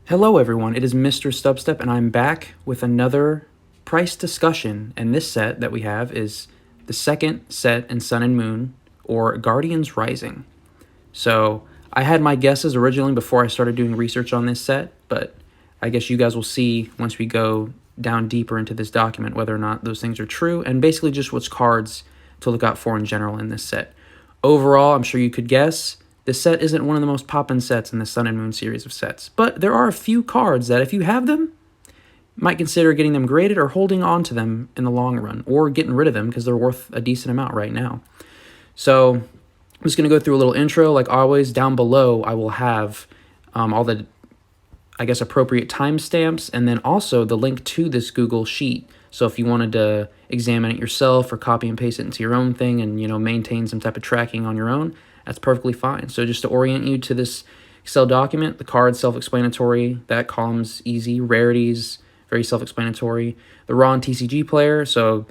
Hello everyone, it is Misterstubstep and I'm back with another price discussion, and this set that we have is the second set in Sun and Moon, or Guardians Rising. So I had my guesses originally before I started doing research on this set, but I guess you guys will see once we go down deeper into this document whether or not those things are true, and basically just which cards to look out for in general in this set. Overall, I'm sure you could guess, this set isn't one of the most poppin' sets in the Sun and Moon series of sets, but there are a few cards that if you have them, you might consider getting them graded or holding on to them in the long run, or getting rid of them because they're worth a decent amount right now. So I'm just going to go through a little intro. Like always, down below I will have all the, I guess, appropriate timestamps, and then also the link to this Google Sheet. So if you wanted to examine it yourself or copy and paste it into your own thing and, maintain some type of tracking on your own, that's perfectly fine. So just to orient you to this Excel document, the card self-explanatory, that column's easy, rarities, very self-explanatory. The raw and TCG player, so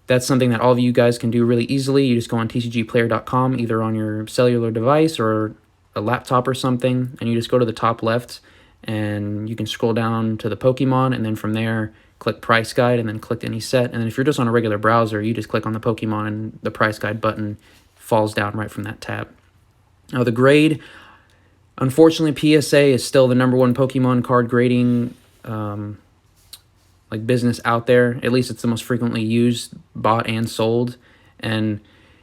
that's something that all of you guys can do really easily. You just go on tcgplayer.com, either on your cellular device or a laptop or something, and you just go to the top left and you can scroll down to the Pokemon, and then from there click price guide and then click any set. And then if you're just on a regular browser, you just click on the Pokemon and the price guide button falls down right from that tab. Now the grade, unfortunately PSA is still the #1 Pokemon card grading business out there. At least it's the most frequently used, bought, and sold. And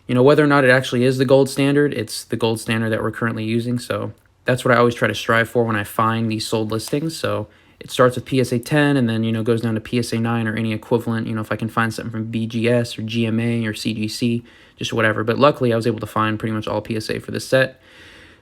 whether or not it actually is the gold standard, it's the gold standard that we're currently using. So that's what I always try to strive for when I find these sold listings. So it starts with PSA 10 and then goes down to PSA 9 or any equivalent. If I can find something from BGS or GMA or CGC, just whatever. But luckily I was able to find pretty much all PSA for this set.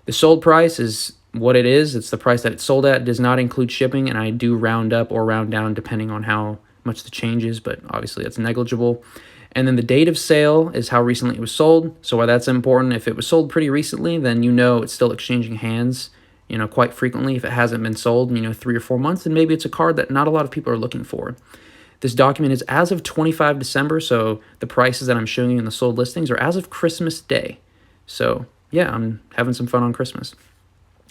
The sold price is what it is. It's the price that it's sold at. It does not include shipping, and I do round up or round down depending on how much the change is, but obviously that's negligible. And then the date of sale is how recently it was sold. So why that's important, if it was sold pretty recently, then it's still exchanging hands, quite frequently. If it hasn't been sold in, 3 or 4 months, then maybe it's a card that not a lot of people are looking for. This document is as of 25 December, so the prices that I'm showing you in the sold listings are as of Christmas Day. So yeah, I'm having some fun on Christmas.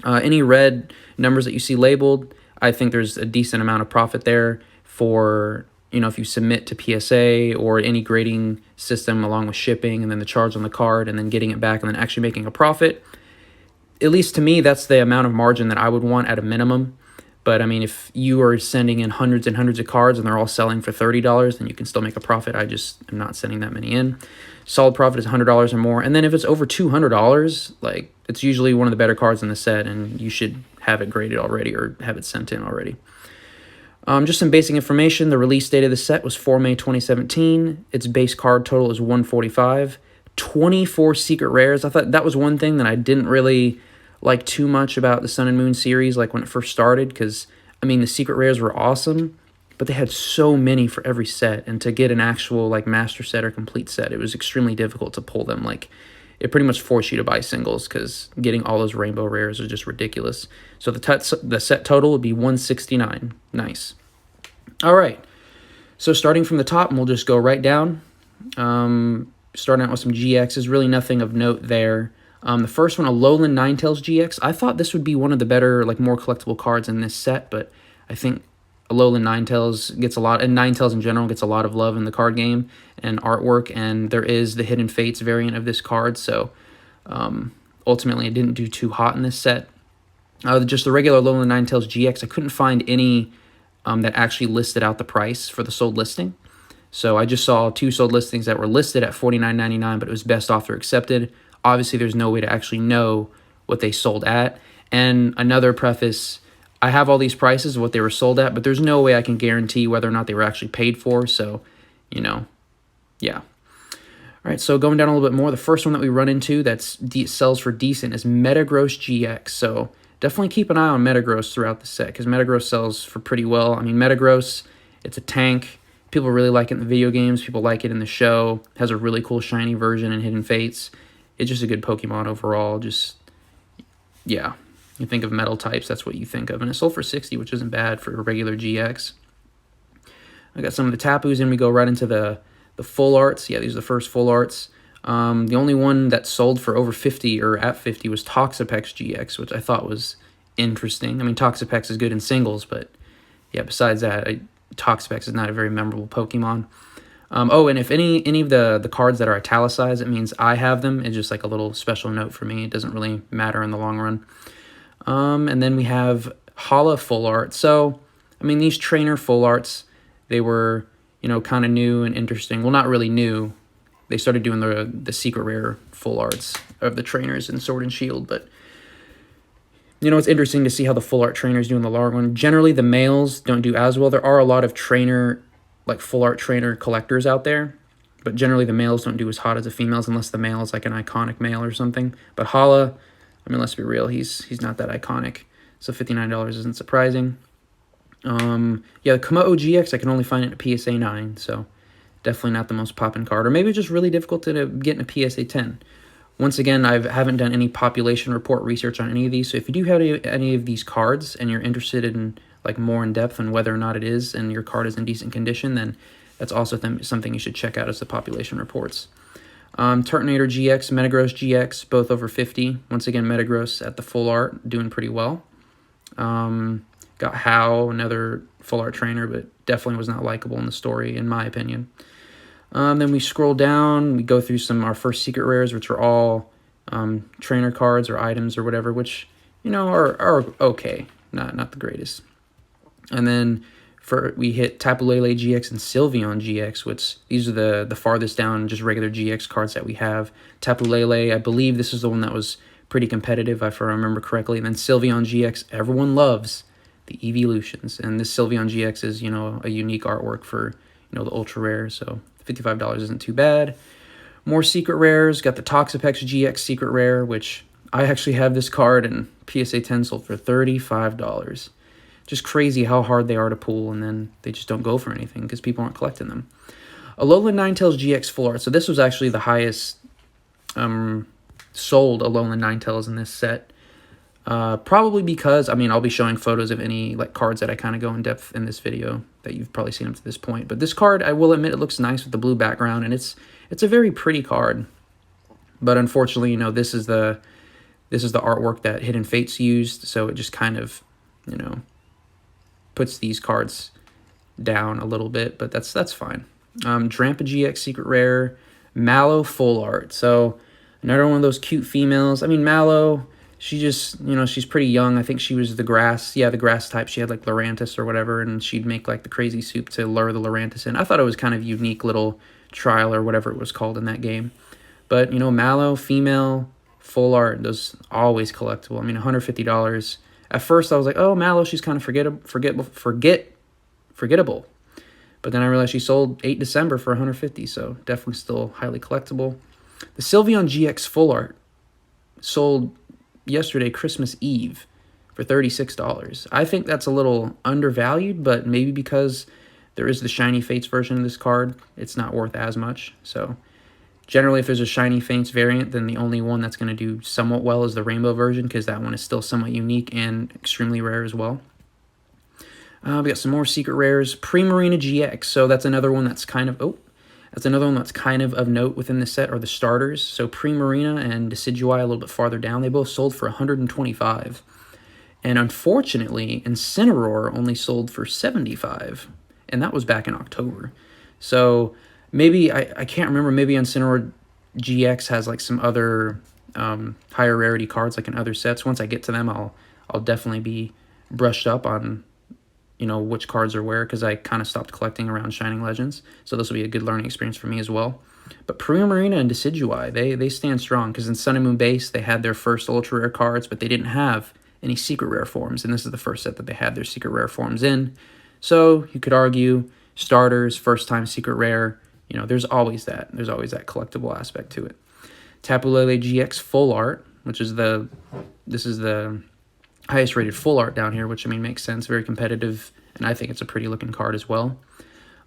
Any red numbers that you see labeled, I think there's a decent amount of profit there for, if you submit to PSA or any grading system along with shipping and then the charge on the card and then getting it back and then actually making a profit. At least to me, that's the amount of margin that I would want at a minimum. But I mean, if you are sending in hundreds and hundreds of cards and they're all selling for $30, then you can still make a profit. I just am not sending that many in. Solid profit is $100 or more. And then if it's over $200, it's usually one of the better cards in the set, and you should have it graded already or have it sent in already. Just some basic information. The release date of the set was 4 May 2017. Its base card total is 145. 24 secret rares. I thought that was one thing that I didn't really like too much about the Sun and Moon series, when it first started, because the secret rares were awesome, but they had so many for every set, and to get an actual master set or complete set, it was extremely difficult to pull them. It pretty much forced you to buy singles because getting all those rainbow rares is just ridiculous. So the set total would be 169. Nice. All right. So starting from the top, and we'll just go right down. Starting out with some GXs, really nothing of note there. The first one, Alolan Ninetales GX. I thought this would be one of the better, more collectible cards in this set, but I think Alolan Ninetales gets a lot, and Ninetales in general gets a lot of love in the card game and artwork, and there is the Hidden Fates variant of this card, so ultimately it didn't do too hot in this set. Just the regular Alolan Ninetales GX, I couldn't find any that actually listed out the price for the sold listing. So I just saw 2 sold listings that were listed at $49.99, but it was best offer accepted. Obviously, there's no way to actually know what they sold at. And another preface, I have all these prices of what they were sold at, but there's no way I can guarantee whether or not they were actually paid for. So, yeah. All right, so going down a little bit more, the first one that we run into that sells for decent is Metagross GX. So definitely keep an eye on Metagross throughout the set, because Metagross sells for pretty well. Metagross, it's a tank. People really like it in the video games. People like it in the show. It has a really cool shiny version in Hidden Fates. It's just a good Pokemon overall. Yeah. You think of metal types, that's what you think of. And it sold for 60, which isn't bad for a regular GX. I got some of the Tapus, and we go right into the full arts. Yeah, these are the first full arts. The only one that sold for over 50 or at 50 was Toxapex GX, which I thought was interesting. I mean, Toxapex is good in singles, but yeah, besides that, Toxapex is not a very memorable Pokemon. Oh, and if any of the cards that are italicized, it means I have them. It's just like a little special note for me. It doesn't really matter in the long run. And then we have Hala Full Art. So, I mean, these trainer Full Arts, they were, kind of new and interesting. Well, not really new. They started doing the secret rare Full Arts of the trainers in Sword and Shield, but it's interesting to see how the Full Art trainers do in the long run. Generally, the males don't do as well. There are a lot of Full Art trainer collectors out there, but generally the males don't do as hot as the females unless the male is like an iconic male or something. But Hala, I mean, let's be real, he's not that iconic, so $59 isn't surprising. Yeah, the Komodo GX, I can only find it in a PSA 9, so definitely not the most poppin' card, or maybe just really difficult to get in a PSA 10. Once again, I haven't done any population report research on any of these, so if you do have any of these cards and you're interested in more in depth on whether or not it is and your card is in decent condition, then that's also something you should check out as the population reports. Turtonator GX, Metagross GX, both over 50. Once again, Metagross at the Full Art, doing pretty well. Got How, another Full Art trainer, but definitely was not likable in the story, in my opinion. Then we scroll down, we go through our first secret rares, which are all trainer cards or items or whatever, which, are okay, not the greatest. And then we hit Tapu Lele GX and Sylveon GX, which these are the farthest down, just regular GX cards that we have. Tapu Lele, I believe this is the one that was pretty competitive, if I remember correctly. And then Sylveon GX, everyone loves the Evolutions. And this Sylveon GX is, a unique artwork for, the ultra rare, so $55 isn't too bad. More secret rares, got the Toxapex GX secret rare, which I actually have this card, and PSA 10 sold for $35. Just crazy how hard they are to pull, and then they just don't go for anything because people aren't collecting them. Alolan Ninetales GX Full Art. So this was actually the highest sold Alolan Ninetales in this set. Probably because, I'll be showing photos of any cards that I kind of go in depth in this video that you've probably seen up to this point. But this card, I will admit, it looks nice with the blue background, and it's a very pretty card. But unfortunately, this is the artwork that Hidden Fates used, so it just kind of, puts these cards down a little bit, but that's fine. Drampa GX Secret Rare, Mallow Full Art. So another one of those cute females. Mallow, she just, she's pretty young. I think she was the grass type. She had Lurantis or whatever, and she'd make the crazy soup to lure the Lurantis in. I thought it was kind of unique little trial or whatever it was called in that game. But, Mallow, female, Full Art, those always collectible. $150. At first, I was like, oh, Mallow, she's kind of forgettable. But then I realized she sold 8 December for $150, so definitely still highly collectible. The Sylveon GX Full Art sold yesterday, Christmas Eve, for $36. I think that's a little undervalued, but maybe because there is the Shiny Fates version of this card, it's not worth as much. So generally, if there's a Shiny Fates variant, then the only one that's going to do somewhat well is the Rainbow version, because that one is still somewhat unique and extremely rare as well. We got some more secret rares. Primarina GX, so that's another one that's kind of of note within the set, are the starters. So Primarina and Decidueye a little bit farther down, they both sold for $125. And unfortunately, Incineroar only sold for $75, and that was back in October. So maybe, I can't remember, maybe Incineroar GX has some other higher rarity cards in other sets. Once I get to them, I'll definitely be brushed up on which cards are where, because I kind of stopped collecting around Shining Legends. So this will be a good learning experience for me as well. But Primarina and Decidueye, they stand strong, because in Sun and Moon Base, they had their first ultra rare cards, but they didn't have any secret rare forms, and this is the first set that they had their secret rare forms in. So you could argue starters, first time secret rare, there's always that collectible aspect to it. Tapu Lele GX Full Art, this is the highest rated Full Art down here, which makes sense, very competitive, and I think it's a pretty looking card as well.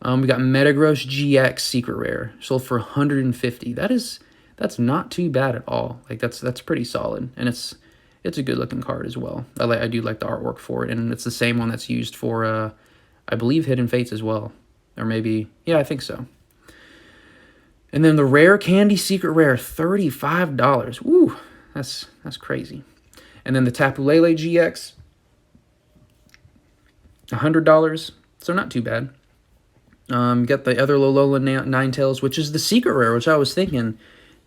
We got Metagross GX Secret Rare, sold for $150. That's not too bad at all. That's pretty solid, and it's a good looking card as well. I do like the artwork for it, and it's the same one that's used for I believe Hidden Fates as well, or maybe, yeah, I think so. And then the Rare Candy Secret Rare, $35. Woo, that's crazy. And then the Tapu Lele GX, $100, so not too bad. Got the other Lola Ninetales, which is the secret rare, which I was thinking,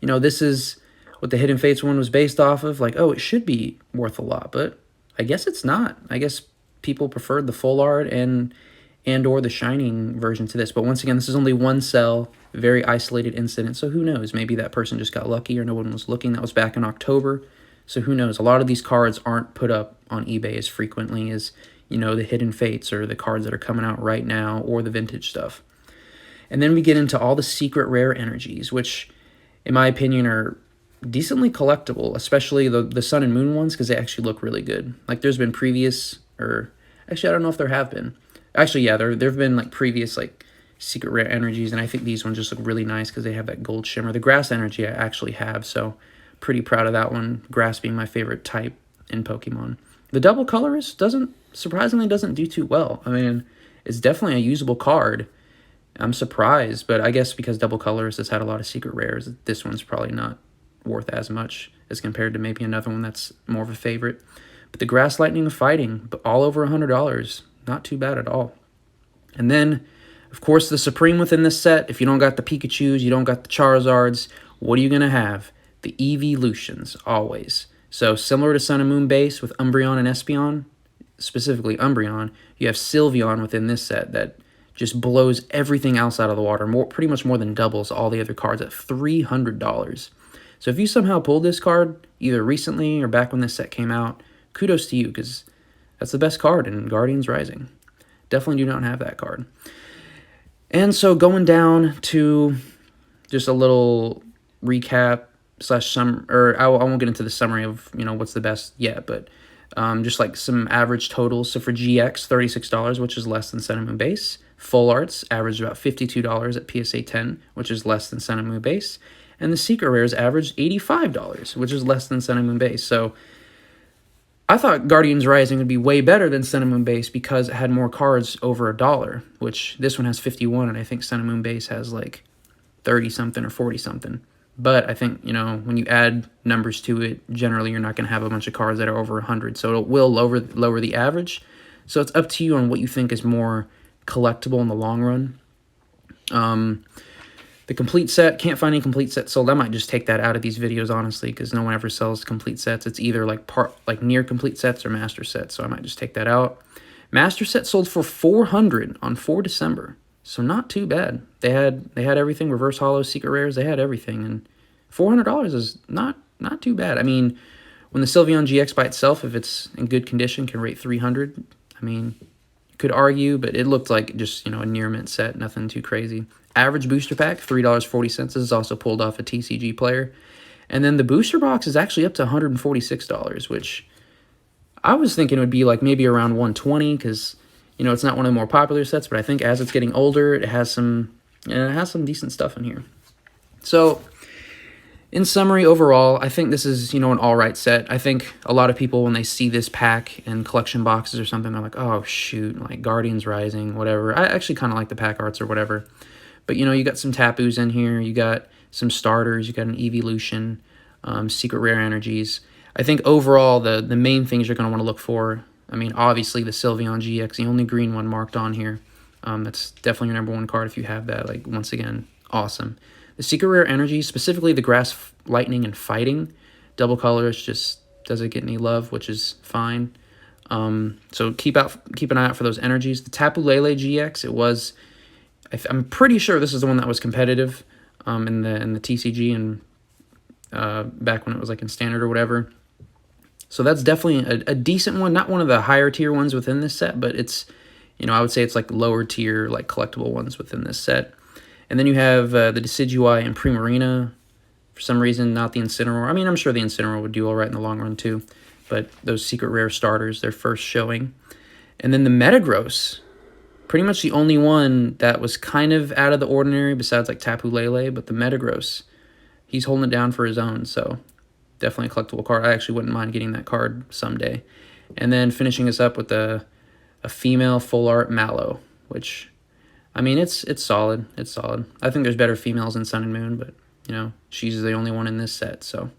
this is what the Hidden Fates one was based off of. Like, oh, it should be worth a lot, but I guess it's not. I guess people preferred the full art and or the Shining version to this. But once again, this is only one cell, very isolated incident, so who knows? Maybe that person just got lucky or no one was looking. That was back in October, so who knows? A lot of these cards aren't put up on eBay as frequently as, the Hidden Fates or the cards that are coming out right now or the vintage stuff. And then we get into all the secret rare energies, which, in my opinion, are decently collectible, especially the Sun and Moon ones, because they actually look really good. Like, there's been previous, or actually, I don't know if there have been. Actually, yeah, there have been, like, previous, like, secret rare energies, and I think these ones just look really nice because they have that gold shimmer. The grass energy I actually have, so pretty proud of that one. Grass being my favorite type in Pokemon. The double colorist surprisingly doesn't do too well. I mean, it's definitely a usable card. I'm surprised, but I guess because double colorist has had a lot of secret rares, this one's probably not worth as much as compared to maybe another one that's more of a favorite. But the Grass Lightning of Fighting, all over $100. Not too bad at all. And then, of course, the Supreme within this set. If you don't got the Pikachus, you don't got the Charizards, what are you going to have? The Evolutions, always. So similar to Sun and Moon base with Umbreon and Espeon, specifically Umbreon, you have Sylveon within this set that just blows everything else out of the water, pretty much more than doubles all the other cards at $300. So if you somehow pulled this card, either recently or back when this set came out, kudos to you, because that's the best card in Guardians Rising. Definitely do not have that card. And so going down to just a little recap I won't get into the summary of, what's the best yet, but just like some average totals. So for GX, $36, which is less than Sun and Moon base. Full Arts averaged about $52 at PSA 10, which is less than Sun and Moon base. And the Secret Rares averaged $85, which is less than Sun and Moon base. So I thought Guardians Rising would be way better than Sun and Moon base because it had more cards over $1, which this one has 51, and I think Sun and Moon base has like 30-something or 40-something. But I think, when you add numbers to it, generally you're not going to have a bunch of cards that are over 100. So it will lower the average. So it's up to you on what you think is more collectible in the long run. The complete set, can't find any complete set sold. I might just take that out of these videos, honestly, because no one ever sells complete sets. It's either like near complete sets or master sets, so I might just take that out. Master set sold for $400 on 4 December. So not too bad. They had everything, reverse holo, secret rares, they had everything, and $400 is not too bad. I mean, when the Sylveon GX by itself, if it's in good condition, can rate $300, I mean, you could argue, but it looked like just, a near mint set, nothing too crazy. Average booster pack, $3.40. This is also pulled off a TCG player. And then the booster box is actually up to $146, which I was thinking it would be like maybe around $120 because, it's not one of the more popular sets, but I think as it's getting older, it has some decent stuff in here. So, in summary, overall, I think this is, an all-right set. I think a lot of people, when they see this pack in collection boxes or something, they're like, oh, shoot, like Guardians Rising, whatever. I actually kind of like the pack arts or whatever. But, you got some Tapus in here. You got some starters. You got an Evolution, secret rare energies. I think overall, the main things you're going to want to look for, I mean, obviously the Sylveon GX, the only green one marked on here. That's definitely your number one card if you have that. Like, once again, awesome. The secret rare energies, specifically the Grass Lightning and Fighting, double colors just doesn't get any love, which is fine. So keep an eye out for those energies. The Tapu Lele GX, I'm pretty sure this is the one that was competitive in the TCG and back when it was like in standard or whatever. So that's definitely a decent one, not one of the higher tier ones within this set, but it's, I would say it's like lower tier, like collectible ones within this set. And then you have the Decidueye and Primarina. For some reason, not the Incineroar. I mean, I'm sure the Incineroar would do all right in the long run too, but those secret rare starters, their first showing. And then the Metagross, pretty much the only one that was kind of out of the ordinary besides like Tapu Lele, but the Metagross, he's holding it down for his own, so definitely a collectible card. I actually wouldn't mind getting that card someday. And then finishing us up with a female full art Mallow, which, I mean, it's solid. It's solid. I think there's better females in Sun and Moon, but, she's the only one in this set, so.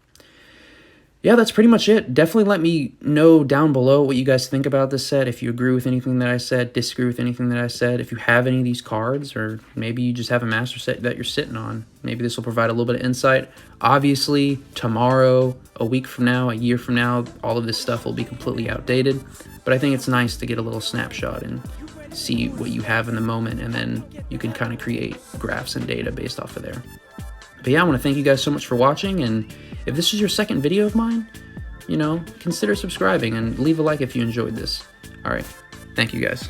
yeah, that's pretty much it. Definitely let me know down below what you guys think about this set. If you agree with anything that I said, disagree with anything that I said. If you have any of these cards, or maybe you just have a master set that you're sitting on. Maybe this will provide a little bit of insight. Obviously, tomorrow, a week from now, a year from now, all of this stuff will be completely outdated. But I think it's nice to get a little snapshot and see what you have in the moment, and then you can kind of create graphs and data based off of there. But yeah, I want to thank you guys so much for watching, and if this is your second video of mine, you know, consider subscribing and leave a like if you enjoyed this. All right, thank you guys.